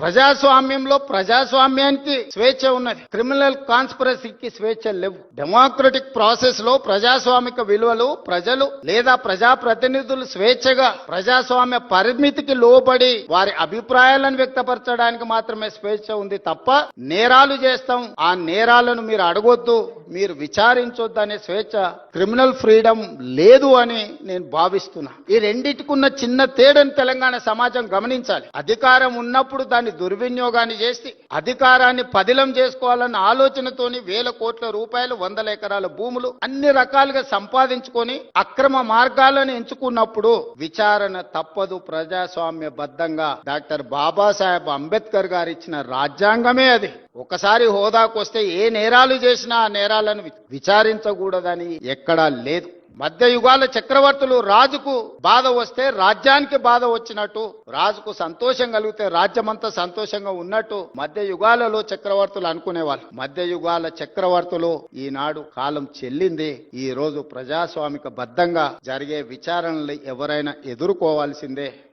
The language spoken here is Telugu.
ప్రజాస్వామ్యంలో ప్రజాస్వామ్యానికి స్వేచ్ఛ ఉన్నది, క్రిమినల్ కాన్స్పిరసీకి స్వేచ్ఛ లేవు. డెమోక్రటిక్ ప్రాసెస్ లో ప్రజాస్వామిక విలువలు ప్రజలు లేదా ప్రజాప్రతినిధులు స్వేచ్ఛగా ప్రజాస్వామ్య పరిమితికి లోబడి వారి అభిప్రాయాలను వ్యక్తపరచడానికి మాత్రమే స్వేచ్ఛ ఉంది తప్ప నేరాలు చేస్తాం, ఆ నేరాలను మీరు అడగొద్దు, మీరు విచారించొద్దు అనే స్వేచ్ఛ, క్రిమినల్ ఫ్రీడమ్ లేదు అని నేను భావిస్తున్నా. ఈ రెండిటికున్న చిన్న తేడాను తెలంగాణ సమాజం గమనించాలి. అధికారం ఉన్నప్పుడు దాన్ని దుర్వినియోగాన్ని చేసి అధికారాన్ని పదిలం చేసుకోవాలన్న ఆలోచనతోని వేల కోట్ల రూపాయలు, వందల ఎకరాల భూములు అన్ని రకాలుగా సంపాదించుకొని అక్రమ మార్గాలను ఎంచుకున్నప్పుడు విచారణ తప్పదు. ప్రజాస్వామ్య బద్ధంగా డాక్టర్ బాబాసాహెబ్ అంబేద్కర్ గారు ఇచ్చిన రాజ్యాంగమే అది. ఒకసారి హోదాకు వస్తే ఏ నేరాలు చేసినా ఆ నేరాలను విచారించకూడదని ఎక్కడా లేదు. మధ్య యుగాల చక్రవర్తులు రాజుకు బాధ వస్తే రాజ్యానికి బాధ వచ్చినట్టు, రాజుకు సంతోషం కలిగితే రాజ్యమంతా సంతోషంగా ఉన్నట్టు మధ్య యుగాలలో చక్రవర్తులు అనుకునేవాళ్ళు. మధ్య యుగాల చక్రవర్తులు ఈనాడు కాలం చెల్లింది. ఈ రోజు ప్రజాస్వామిక బద్ధంగా జరిగే విచారణలు ఎవరైనా ఎదుర్కోవాల్సిందే.